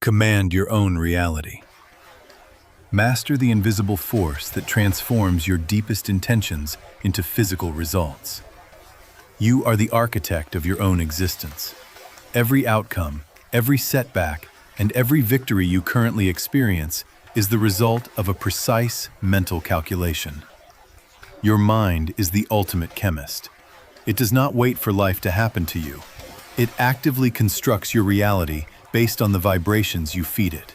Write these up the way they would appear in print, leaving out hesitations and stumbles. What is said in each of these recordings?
Command your own reality. Master the invisible force that transforms your deepest intentions into physical results. You are the architect of your own existence. Every outcome, every setback, and every victory you currently experience is the result of a precise mental calculation. Your mind is the ultimate chemist. It does not wait for life to happen to you. It actively constructs your reality based on the vibrations you feed it.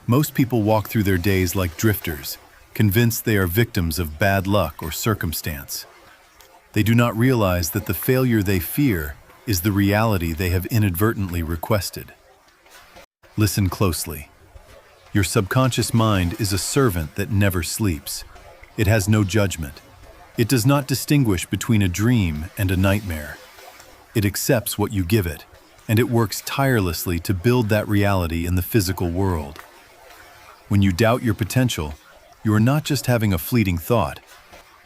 Most people walk through their days like drifters, convinced they are victims of bad luck or circumstance. They do not realize that the failure they fear is the reality they have inadvertently requested. Listen closely. Your subconscious mind is a servant that never sleeps. It has no judgment. It does not distinguish between a dream and a nightmare. It accepts what you give it, and it works tirelessly to build that reality in the physical world. When you doubt your potential, you are not just having a fleeting thought,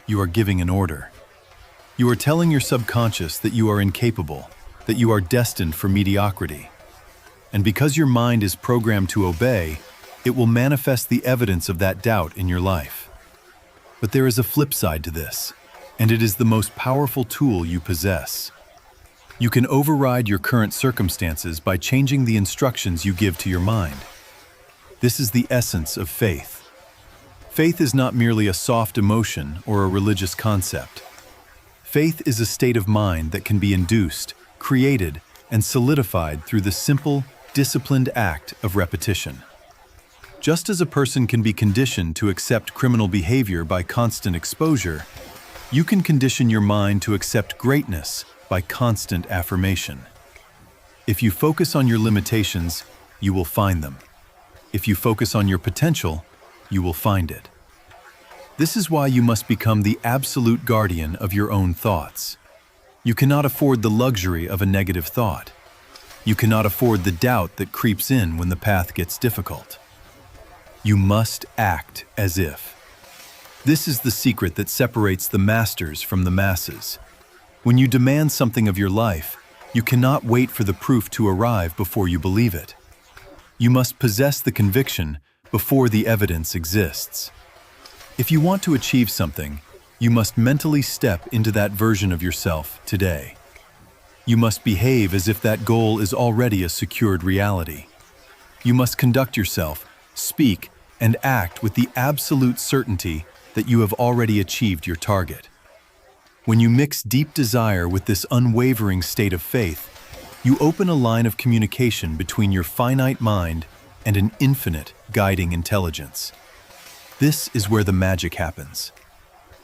you are giving an order. You are telling your subconscious that you are incapable, that you are destined for mediocrity. And because your mind is programmed to obey, it will manifest the evidence of that doubt in your life. But there is a flip side to this, and it is the most powerful tool you possess. You can override your current circumstances by changing the instructions you give to your mind. This is the essence of faith. Faith is not merely a soft emotion or a religious concept. Faith is a state of mind that can be induced, created, and solidified through the simple, disciplined act of repetition. Just as a person can be conditioned to accept criminal behavior by constant exposure, you can condition your mind to accept greatness by constant affirmation. If you focus on your limitations, you will find them. If you focus on your potential, you will find it. This is why you must become the absolute guardian of your own thoughts. You cannot afford the luxury of a negative thought. You cannot afford the doubt that creeps in when the path gets difficult. You must act as if. This is the secret that separates the masters from the masses. When you demand something of your life, you cannot wait for the proof to arrive before you believe it. You must possess the conviction before the evidence exists. If you want to achieve something, you must mentally step into that version of yourself today. You must behave as if that goal is already a secured reality. You must conduct yourself, speak, and act with the absolute certainty that you have already achieved your target. When you mix deep desire with this unwavering state of faith, you open a line of communication between your finite mind and an infinite guiding intelligence. This is where the magic happens.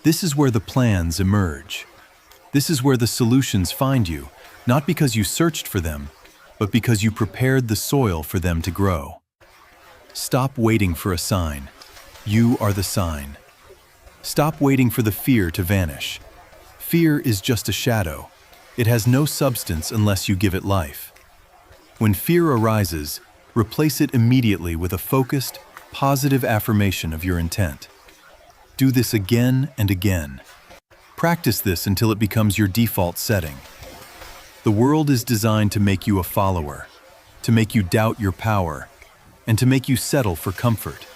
This is where the plans emerge. This is where the solutions find you, not because you searched for them, but because you prepared the soil for them to grow. Stop waiting for a sign. You are the sign. Stop waiting for the fear to vanish. Fear is just a shadow. It has no substance unless you give it life. When fear arises, replace it immediately with a focused, positive affirmation of your intent. Do this again and again. Practice this until it becomes your default setting. The world is designed to make you a follower, to make you doubt your power, and to make you settle for comfort.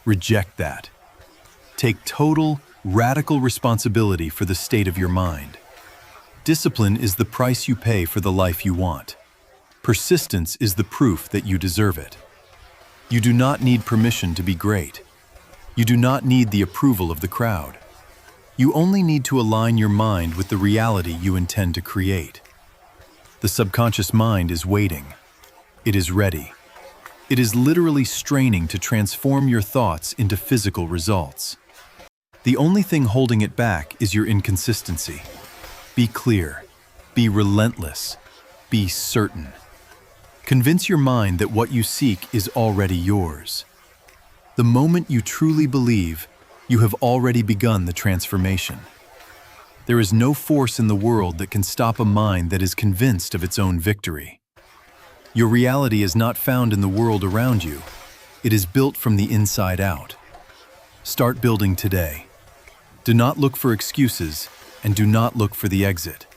Reject that. Take total, radical responsibility for the state of your mind. Discipline is the price you pay for the life you want. Persistence is the proof that you deserve it. You do not need permission to be great. You do not need the approval of the crowd. You only need to align your mind with the reality you intend to create. The subconscious mind is waiting. It is ready. It is literally straining to transform your thoughts into physical results. The only thing holding it back is your inconsistency. Be clear. Be relentless. Be certain. Convince your mind that what you seek is already yours. The moment you truly believe, you have already begun the transformation. There is no force in the world that can stop a mind that is convinced of its own victory. Your reality is not found in the world around you. It is built from the inside out. Start building today. Do not look for excuses, and do not look for the exit.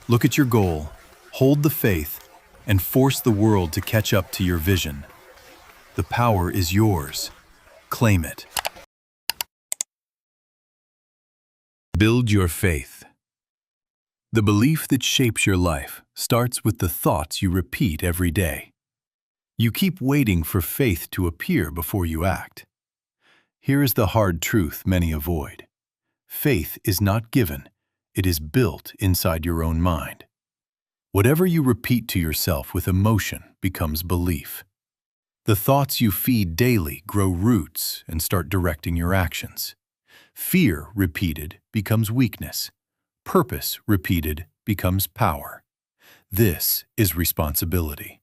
Look at your goal, hold the faith, and force the world to catch up to your vision. The power is yours. Claim it. Build your faith. The belief that shapes your life starts with the thoughts you repeat every day. You keep waiting for faith to appear before you act. Here is the hard truth many avoid. Faith is not given, it is built inside your own mind. Whatever you repeat to yourself with emotion becomes belief. The thoughts you feed daily grow roots and start directing your actions. Fear repeated becomes weakness. Purpose repeated becomes power. This is responsibility.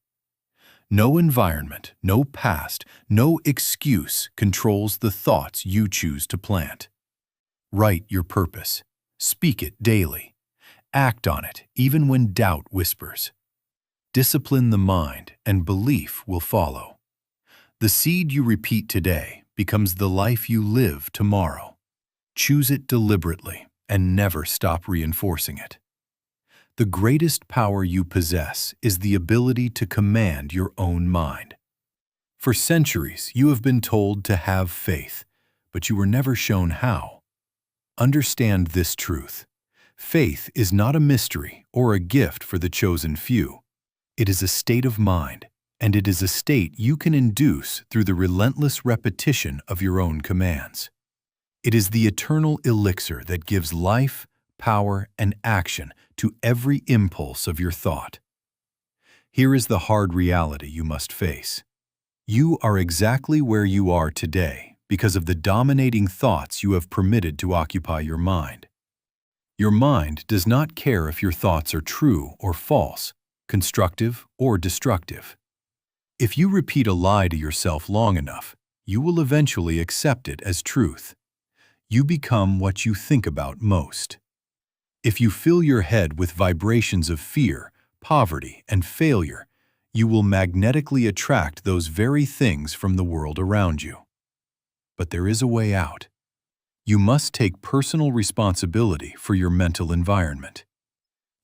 No environment, no past, no excuse controls the thoughts you choose to plant. Write your purpose. Speak it daily. Act on it even when doubt whispers. Discipline the mind and belief will follow. The seed you repeat today becomes the life you live tomorrow. Choose it deliberately and never stop reinforcing it. The greatest power you possess is the ability to command your own mind. For centuries, you have been told to have faith, but you were never shown how. Understand this truth. Faith is not a mystery or a gift for the chosen few. It is a state of mind, and it is a state you can induce through the relentless repetition of your own commands. It is the eternal elixir that gives life, power, and action to every impulse of your thought. Here is the hard reality you must face. You are exactly where you are today because of the dominating thoughts you have permitted to occupy your mind. Your mind does not care if your thoughts are true or false, constructive or destructive. If you repeat a lie to yourself long enough, you will eventually accept it as truth. You become what you think about most. If you fill your head with vibrations of fear, poverty, and failure, you will magnetically attract those very things from the world around you. But there is a way out. You must take personal responsibility for your mental environment.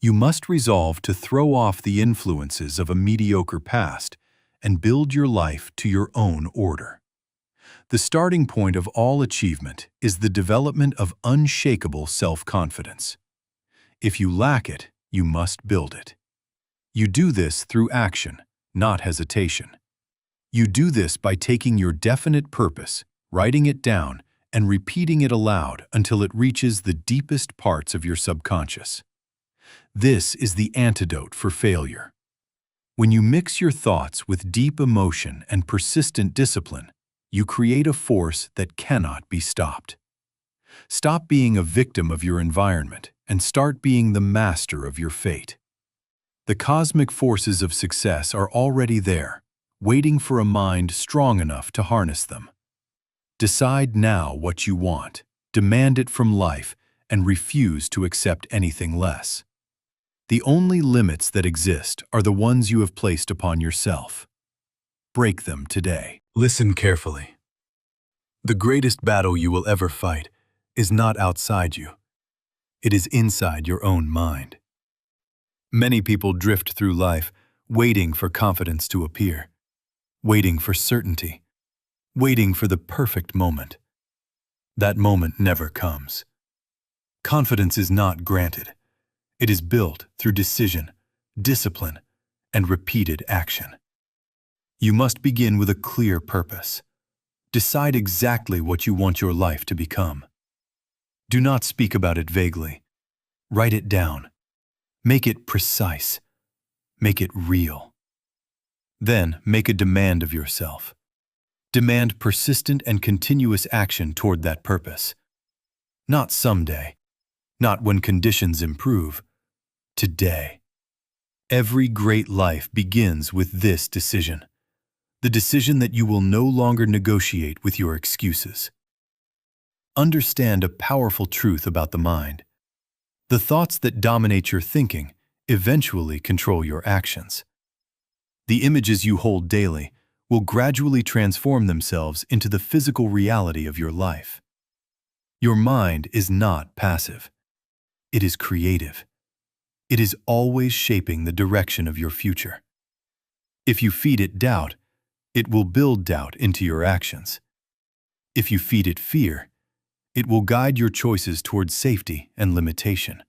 You must resolve to throw off the influences of a mediocre past and build your life to your own order. The starting point of all achievement is the development of unshakable self-confidence. If you lack it, you must build it. You do this through action, not hesitation. You do this by taking your definite purpose, writing it down, and repeating it aloud until it reaches the deepest parts of your subconscious. This is the antidote for failure. When you mix your thoughts with deep emotion and persistent discipline, you create a force that cannot be stopped. Stop being a victim of your environment and start being the master of your fate. The cosmic forces of success are already there, waiting for a mind strong enough to harness them. Decide now what you want, demand it from life, and refuse to accept anything less. The only limits that exist are the ones you have placed upon yourself. Break them today. Listen carefully. The greatest battle you will ever fight is not outside you. It is inside your own mind. Many people drift through life waiting for confidence to appear, waiting for certainty, waiting for the perfect moment. That moment never comes. Confidence is not granted. It is built through decision, discipline, and repeated action. You must begin with a clear purpose. Decide exactly what you want your life to become. Do not speak about it vaguely. Write it down. Make it precise. Make it real. Then make a demand of yourself. Demand persistent and continuous action toward that purpose. Not someday, not when conditions improve. Today. Every great life begins with this decision. The decision that you will no longer negotiate with your excuses. Understand a powerful truth about the mind. The thoughts that dominate your thinking eventually control your actions. The images you hold daily will gradually transform themselves into the physical reality of your life. Your mind is not passive. It is creative. It is always shaping the direction of your future. If you feed it doubt, it will build doubt into your actions. If you feed it fear, it will guide your choices towards safety and limitation.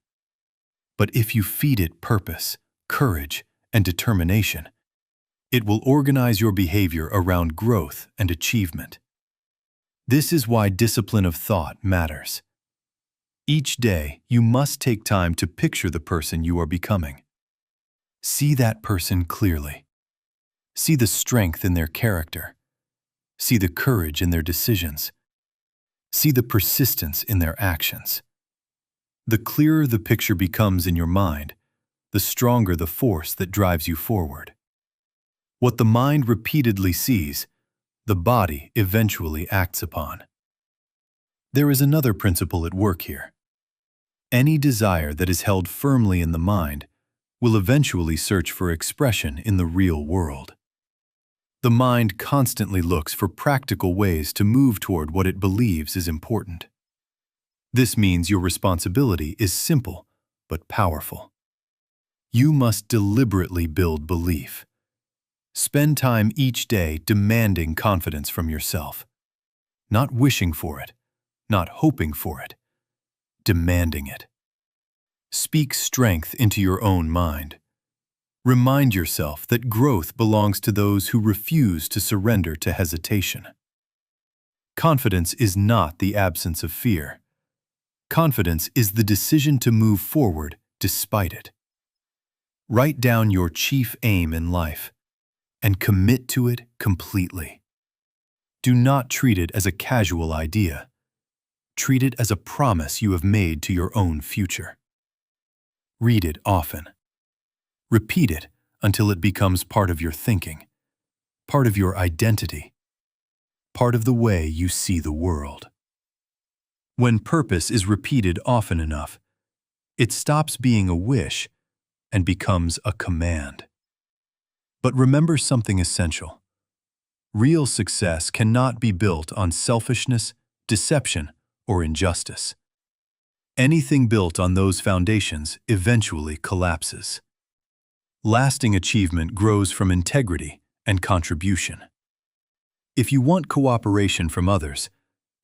But if you feed it purpose, courage, and determination, it will organize your behavior around growth and achievement. This is why discipline of thought matters. Each day, you must take time to picture the person you are becoming. See that person clearly. See the strength in their character. See the courage in their decisions. See the persistence in their actions. The clearer the picture becomes in your mind, the stronger the force that drives you forward. What the mind repeatedly sees, the body eventually acts upon. There is another principle at work here. Any desire that is held firmly in the mind will eventually search for expression in the real world. The mind constantly looks for practical ways to move toward what it believes is important. This means your responsibility is simple but powerful. You must deliberately build belief. Spend time each day demanding confidence from yourself. Not wishing for it, not hoping for it, demanding it. Speak strength into your own mind. Remind yourself that growth belongs to those who refuse to surrender to hesitation. Confidence is not the absence of fear. Confidence is the decision to move forward despite it. Write down your chief aim in life and commit to it completely. Do not treat it as a casual idea. Treat it as a promise you have made to your own future. Read it often. Repeat it until it becomes part of your thinking, part of your identity, part of the way you see the world. When purpose is repeated often enough, it stops being a wish and becomes a command. But remember something essential. Real success cannot be built on selfishness, deception, or injustice. Anything built on those foundations eventually collapses. Lasting achievement grows from integrity and contribution. If you want cooperation from others,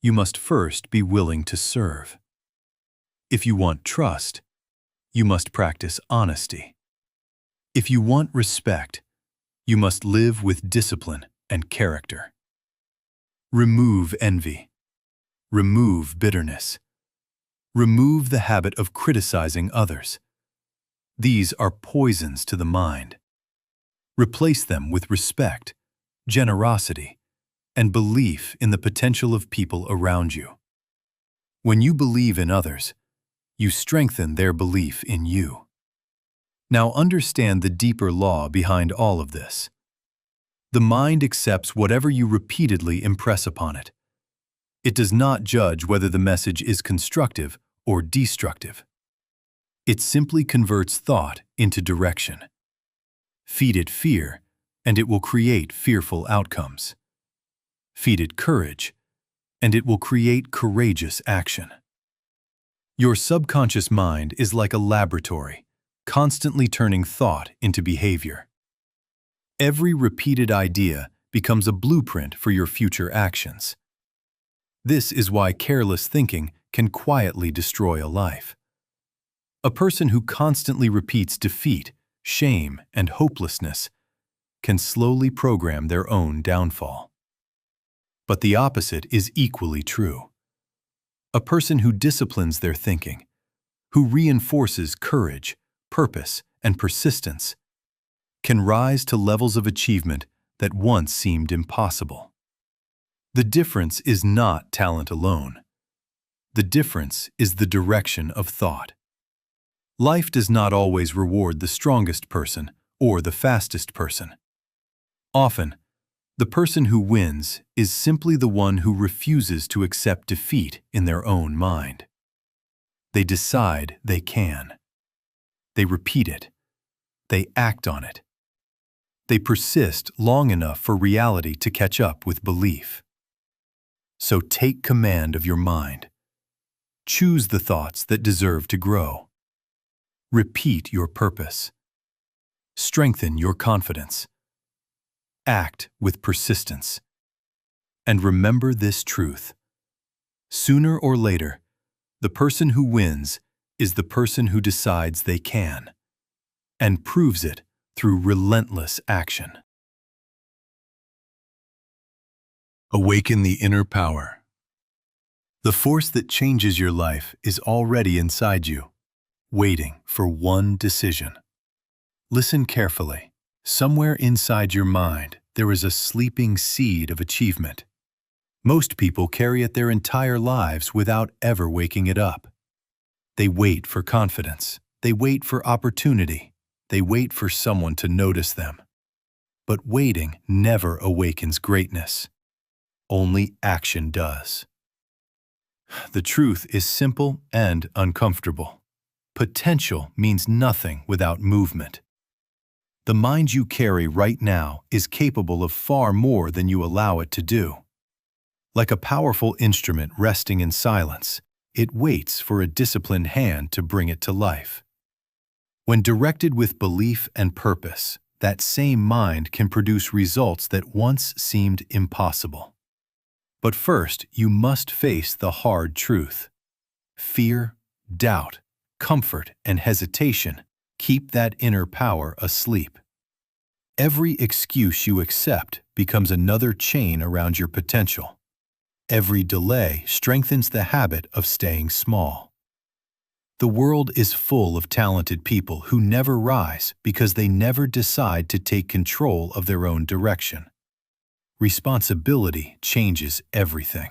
you must first be willing to serve. If you want trust, you must practice honesty. If you want respect, you must live with discipline and character. Remove envy. Remove bitterness. Remove the habit of criticizing others. These are poisons to the mind. Replace them with respect, generosity, and belief in the potential of people around you. When you believe in others, you strengthen their belief in you. Now understand the deeper law behind all of this. The mind accepts whatever you repeatedly impress upon it. It does not judge whether the message is constructive or destructive. It simply converts thought into direction. Feed it fear, and it will create fearful outcomes. Feed it courage, and it will create courageous action. Your subconscious mind is like a laboratory, constantly turning thought into behavior. Every repeated idea becomes a blueprint for your future actions. This is why careless thinking can quietly destroy a life. A person who constantly repeats defeat, shame, and hopelessness can slowly program their own downfall. But the opposite is equally true. A person who disciplines their thinking, who reinforces courage, purpose, and persistence, can rise to levels of achievement that once seemed impossible. The difference is not talent alone. The difference is the direction of thought. Life does not always reward the strongest person or the fastest person. Often, the person who wins is simply the one who refuses to accept defeat in their own mind. They decide they can. They repeat it. They act on it. They persist long enough for reality to catch up with belief. So take command of your mind. Choose the thoughts that deserve to grow. Repeat your purpose. Strengthen your confidence. Act with persistence. And remember this truth. Sooner or later, the person who wins is the person who decides they can, and proves it through relentless action. Awaken the inner power. The force that changes your life is already inside you, waiting for one decision. Listen carefully. Somewhere inside your mind, there is a sleeping seed of achievement. Most people carry it their entire lives without ever waking it up. They wait for confidence. They wait for opportunity. They wait for someone to notice them. But waiting never awakens greatness. Only action does. The truth is simple and uncomfortable. Potential means nothing without movement. The mind you carry right now is capable of far more than you allow it to do. Like a powerful instrument resting in silence, it waits for a disciplined hand to bring it to life. When directed with belief and purpose, that same mind can produce results that once seemed impossible. But first, you must face the hard truth. Fear, doubt, comfort, and hesitation keep that inner power asleep. Every excuse you accept becomes another chain around your potential. Every delay strengthens the habit of staying small. The world is full of talented people who never rise because they never decide to take control of their own direction. Responsibility changes everything.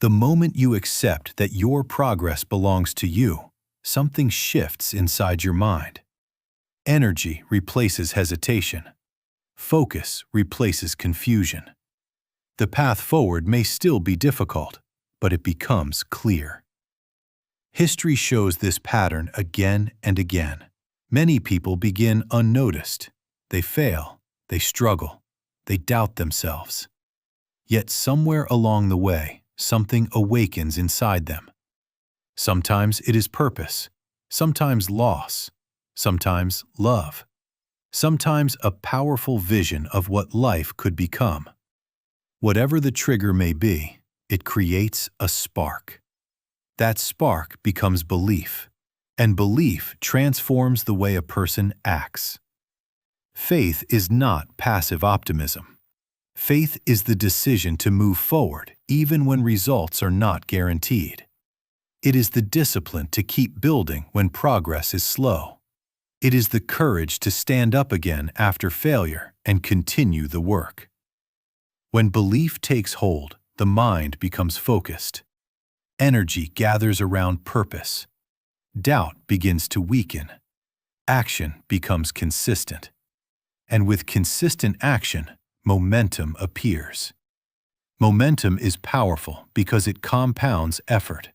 The moment you accept that your progress belongs to you, something shifts inside your mind. Energy replaces hesitation. Focus replaces confusion. The path forward may still be difficult, but it becomes clear. History shows this pattern again and again. Many people begin unnoticed. They fail, they struggle, they doubt themselves. Yet somewhere along the way, something awakens inside them. Sometimes it is purpose, sometimes loss, sometimes love, sometimes a powerful vision of what life could become. Whatever the trigger may be, it creates a spark. That spark becomes belief, and belief transforms the way a person acts. Faith is not passive optimism. Faith is the decision to move forward even when results are not guaranteed. It is the discipline to keep building when progress is slow. It is the courage to stand up again after failure and continue the work. When belief takes hold, the mind becomes focused. Energy gathers around purpose. Doubt begins to weaken. Action becomes consistent. And with consistent action, momentum appears. Momentum is powerful because it compounds effort.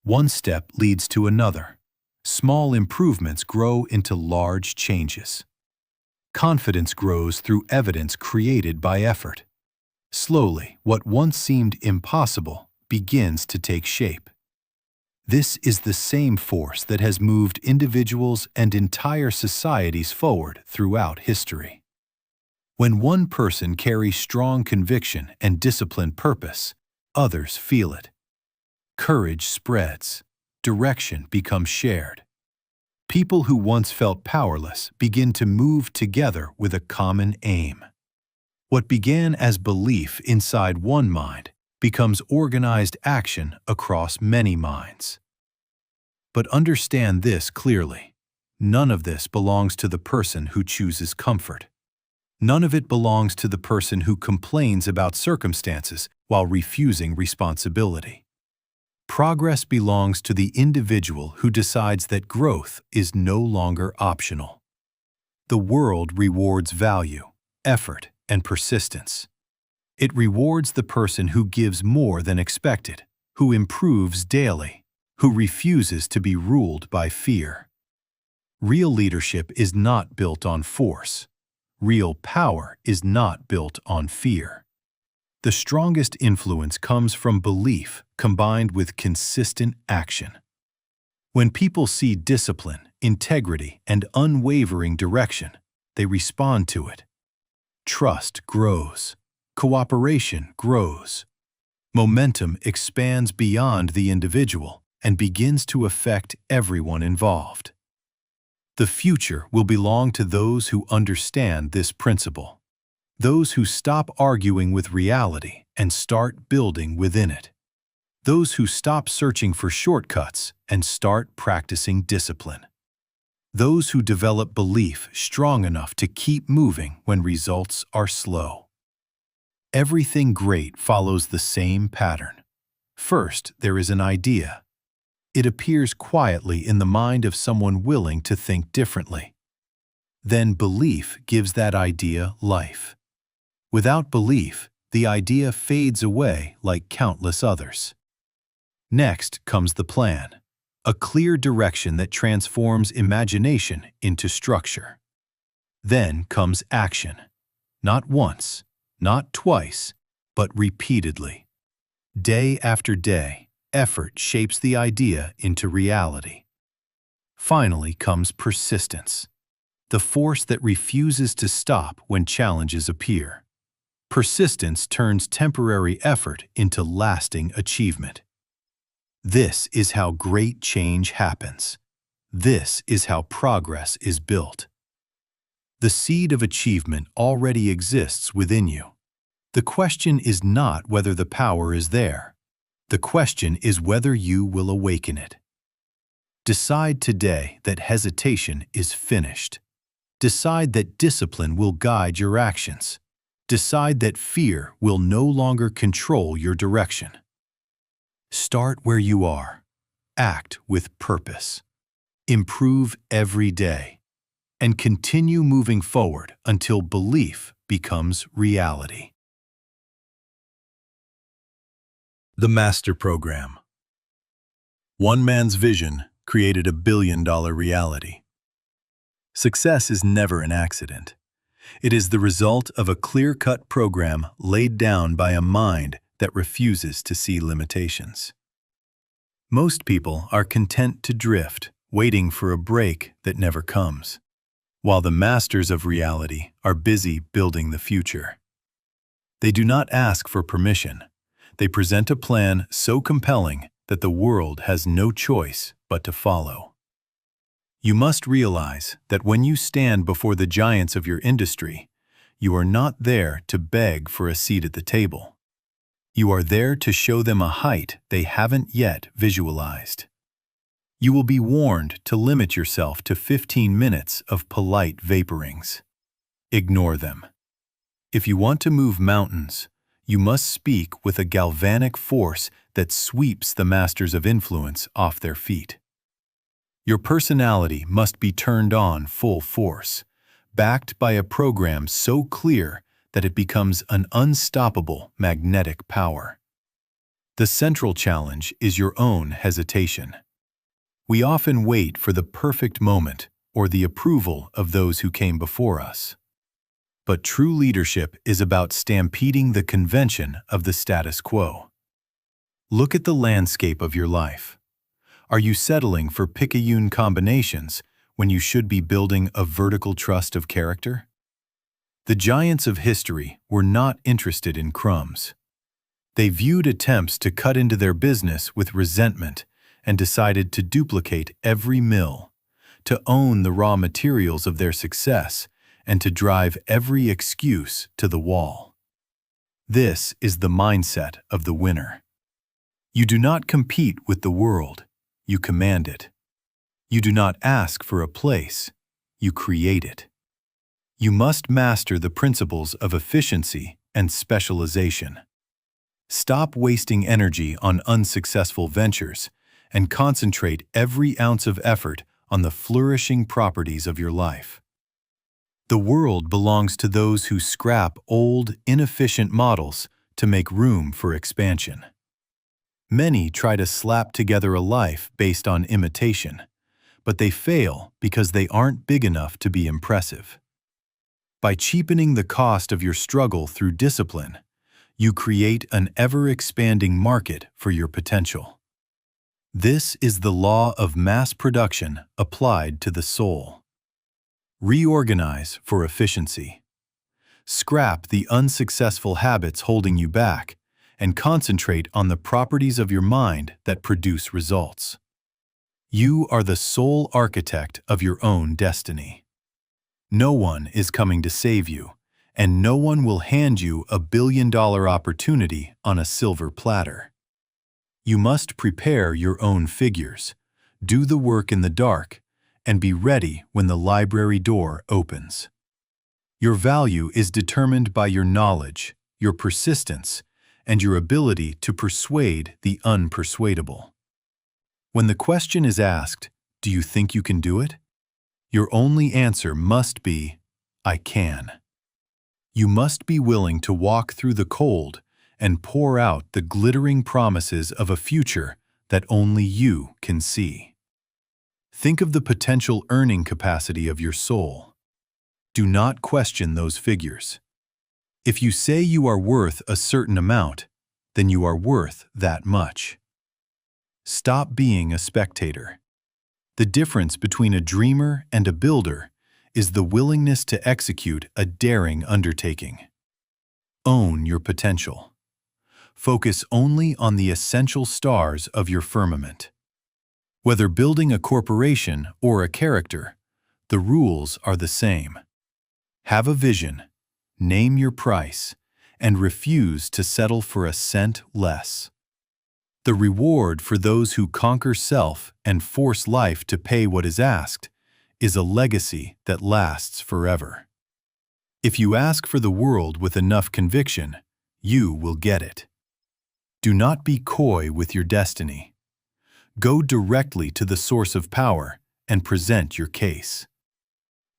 One step leads to another. Small improvements grow into large changes. Confidence grows through evidence created by effort. Slowly, what once seemed impossible begins to take shape. This is the same force that has moved individuals and entire societies forward throughout history. When one person carries strong conviction and disciplined purpose, others feel it. Courage spreads. Direction becomes shared. People who once felt powerless begin to move together with a common aim. What began as belief inside one mind becomes organized action across many minds. But understand this clearly. None of this belongs to the person who chooses comfort. None of it belongs to the person who complains about circumstances while refusing responsibility. Progress belongs to the individual who decides that growth is no longer optional. The world rewards value, effort, and persistence. It rewards the person who gives more than expected, who improves daily, who refuses to be ruled by fear. Real leadership is not built on force. Real power is not built on fear. The strongest influence comes from belief combined with consistent action. When people see discipline, integrity, and unwavering direction, they respond to it. trust grows, cooperation grows. Momentum expands beyond the individual and begins to affect everyone involved. The future will belong to those who understand this principle, those who stop arguing with reality and start building within it, those who stop searching for shortcuts and start practicing discipline, those who develop belief strong enough to keep moving when results are slow. Everything great follows the same pattern. First, there is an idea. It appears quietly in the mind of someone willing to think differently. Then belief gives that idea life. Without belief, the idea fades away like countless others. Next comes the plan, a clear direction that transforms imagination into structure. Then comes action, not once, not twice, but repeatedly. Day after day, effort shapes the idea into reality. Finally comes persistence, the force that refuses to stop when challenges appear. Persistence turns temporary effort into lasting achievement. This is how great change happens. This is how progress is built. The seed of achievement already exists within you. The question is not whether the power is there. The question is whether you will awaken it. Decide today that hesitation is finished. Decide that discipline will guide your actions. Decide that fear will no longer control your direction. Start where you are. Act with purpose. Improve every day. And continue moving forward until belief becomes reality. The Master Program. One man's vision created a billion-dollar reality. Success is never an accident. It is the result of a clear-cut program laid down by a mind that refuses to see limitations. Most people are content to drift, waiting for a break that never comes, while the masters of reality are busy building the future. They do not ask for permission. They present a plan so compelling that the world has no choice but to follow. You must realize that when you stand before the giants of your industry, you are not there to beg for a seat at the table. You are there to show them a height they haven't yet visualized. You will be warned to limit yourself to 15 minutes of polite vaporings. Ignore them. If you want to move mountains, you must speak with a galvanic force that sweeps the masters of influence off their feet. Your personality must be turned on full force, backed by a program so clear that it becomes an unstoppable magnetic power. The central challenge is your own hesitation. We often wait for the perfect moment or the approval of those who came before us. But true leadership is about stampeding the convention of the status quo. Look at the landscape of your life. Are you settling for picayune combinations when you should be building a vertical trust of character? The giants of history were not interested in crumbs. They viewed attempts to cut into their business with resentment and decided to duplicate every mill, to own the raw materials of their success, and to drive every excuse to the wall. This is the mindset of the winner. You do not compete with the world, you command it. You do not ask for a place, you create it. You must master the principles of efficiency and specialization. Stop wasting energy on unsuccessful ventures and concentrate every ounce of effort on the flourishing properties of your life. The world belongs to those who scrap old, inefficient models to make room for expansion. Many try to slap together a life based on imitation, but they fail because they aren't big enough to be impressive. By cheapening the cost of your struggle through discipline, you create an ever-expanding market for your potential. This is the law of mass production applied to the soul. Reorganize for efficiency. Scrap the unsuccessful habits holding you back and concentrate on the properties of your mind that produce results. You are the sole architect of your own destiny. No one is coming to save you, and no one will hand you a billion-dollar opportunity on a silver platter. You must prepare your own figures, do the work in the dark, and be ready when the library door opens. Your value is determined by your knowledge, your persistence, and your ability to persuade the unpersuadable. When the question is asked, "Do you think you can do it?" your only answer must be, "I can." You must be willing to walk through the cold and pour out the glittering promises of a future that only you can see. Think of the potential earning capacity of your soul. Do not question those figures. If you say you are worth a certain amount, then you are worth that much. Stop being a spectator. The difference between a dreamer and a builder is the willingness to execute a daring undertaking. Own your potential. Focus only on the essential stars of your firmament. Whether building a corporation or a character, the rules are the same. Have a vision, name your price, and refuse to settle for a cent less. The reward for those who conquer self and force life to pay what is asked is a legacy that lasts forever. If you ask for the world with enough conviction, you will get it. Do not be coy with your destiny. Go directly to the source of power and present your case.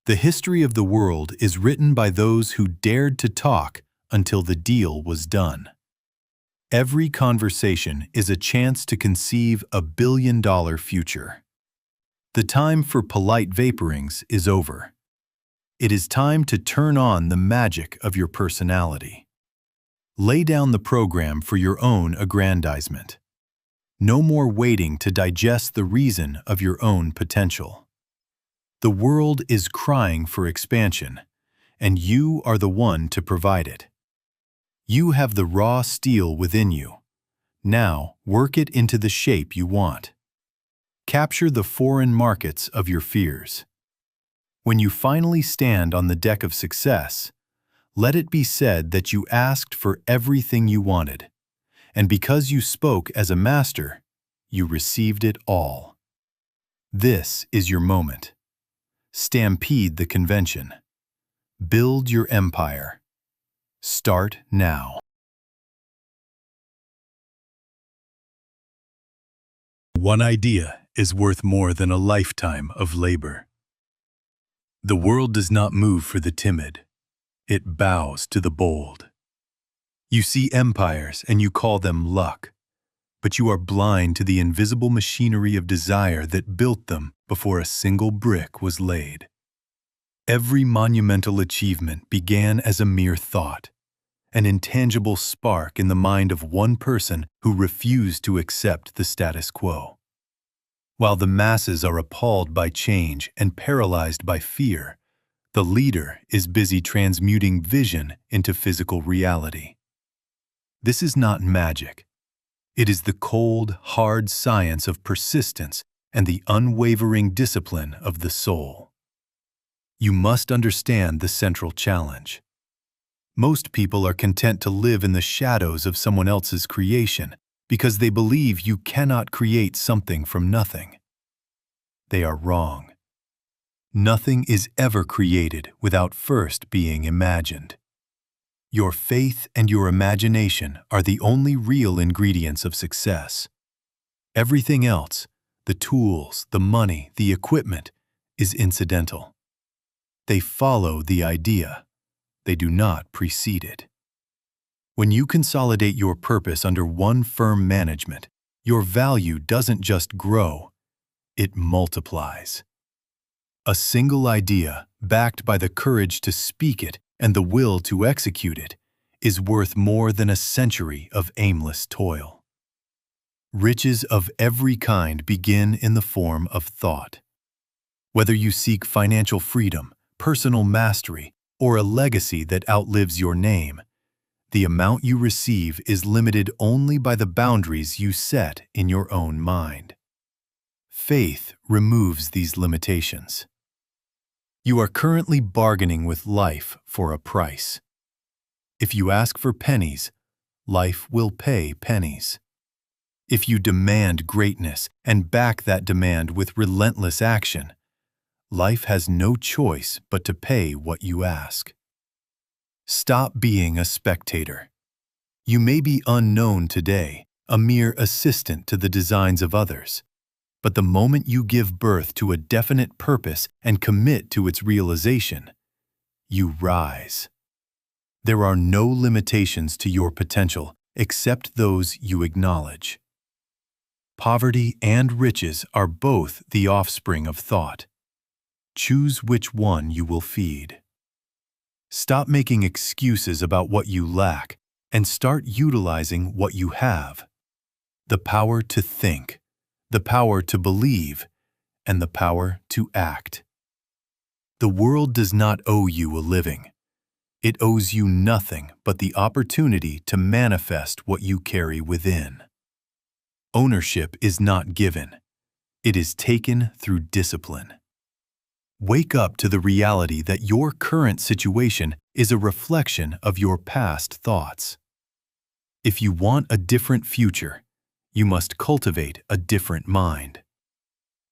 The history of the world is written by those who dared to talk until the deal was done. Every conversation is a chance to conceive a billion-dollar future. The time for polite vaporings is over. It is time to turn on the magic of your personality. Lay down the program for your own aggrandizement. No more waiting to digest the reason of your own potential. The world is crying for expansion, and you are the one to provide it. You have the raw steel within you. Now work it into the shape you want. Capture the foreign markets of your fears. When you finally stand on the deck of success, let it be said that you asked for everything you wanted, and because you spoke as a master, you received it all. This is your moment. Stampede the convention. Build your empire. Start now. One idea is worth more than a lifetime of labor. The world does not move for the timid. It bows to the bold. You see empires and you call them luck, but you are blind to the invisible machinery of desire that built them before a single brick was laid. Every monumental achievement began as a mere thought, an intangible spark in the mind of one person who refused to accept the status quo. While the masses are appalled by change and paralyzed by fear, the leader is busy transmuting vision into physical reality. This is not magic. It is the cold, hard science of persistence and the unwavering discipline of the soul. You must understand the central challenge. Most people are content to live in the shadows of someone else's creation because they believe you cannot create something from nothing. They are wrong. Nothing is ever created without first being imagined. Your faith and your imagination are the only real ingredients of success. Everything else, the tools, the money, the equipment, is incidental. They follow the idea. They do not precede it. When you consolidate your purpose under one firm management, your value doesn't just grow, it multiplies. A single idea, backed by the courage to speak it and the will to execute it, is worth more than a century of aimless toil. Riches of every kind begin in the form of thought. Whether you seek financial freedom, personal mastery, or a legacy that outlives your name, the amount you receive is limited only by the boundaries you set in your own mind. Faith removes these limitations. You are currently bargaining with life for a price. If you ask for pennies, life will pay pennies. If you demand greatness and back that demand with relentless action, life has no choice but to pay what you ask. Stop being a spectator. You may be unknown today, a mere assistant to the designs of others, but the moment you give birth to a definite purpose and commit to its realization, you rise. There are no limitations to your potential except those you acknowledge. Poverty and riches are both the offspring of thought. Choose which one you will feed. Stop making excuses about what you lack and start utilizing what you have. The power to think, the power to believe, and the power to act. The world does not owe you a living. It owes you nothing but the opportunity to manifest what you carry within. Ownership is not given. It is taken through discipline. Wake up to the reality that your current situation is a reflection of your past thoughts. If you want a different future, you must cultivate a different mind.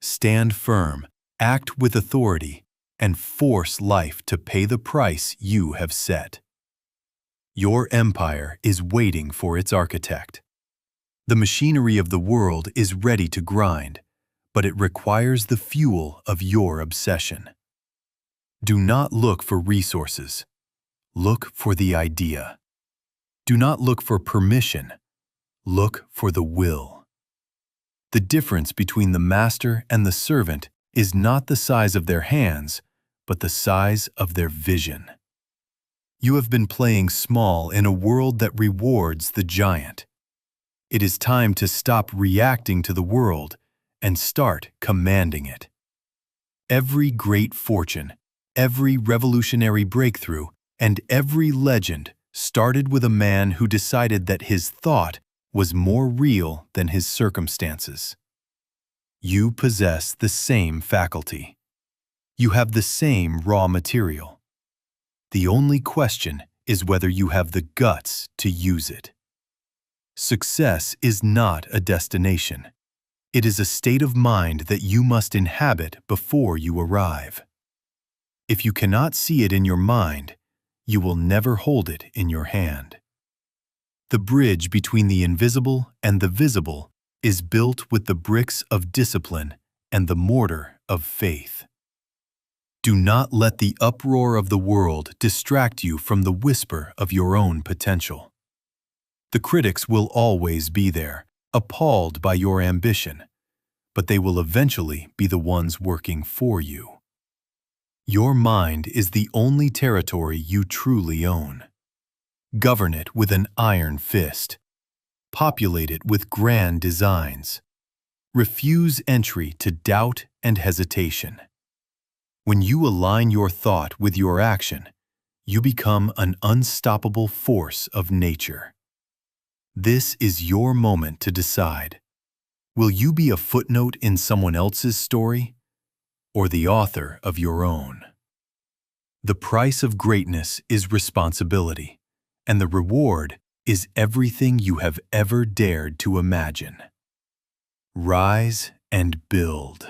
Stand firm, act with authority, and force life to pay the price you have set. Your empire is waiting for its architect. The machinery of the world is ready to grind, but it requires the fuel of your obsession. Do not look for resources. Look for the idea. Do not look for permission. Look for the will. The difference between the master and the servant is not the size of their hands, but the size of their vision. You have been playing small in a world that rewards the giant. It is time to stop reacting to the world and start commanding it. Every great fortune, every revolutionary breakthrough, and every legend started with a man who decided that his thought was more real than his circumstances. You possess the same faculty. You have the same raw material. The only question is whether you have the guts to use it. Success is not a destination. It is a state of mind that you must inhabit before you arrive. If you cannot see it in your mind, you will never hold it in your hand. The bridge between the invisible and the visible is built with the bricks of discipline and the mortar of faith. Do not let the uproar of the world distract you from the whisper of your own potential. The critics will always be there, appalled by your ambition, but they will eventually be the ones working for you. Your mind is the only territory you truly own. Govern it with an iron fist. Populate it with grand designs. Refuse entry to doubt and hesitation. When you align your thought with your action, you become an unstoppable force of nature. This is your moment to decide. Will you be a footnote in someone else's story, or the author of your own? The price of greatness is responsibility, and the reward is everything you have ever dared to imagine. Rise and build.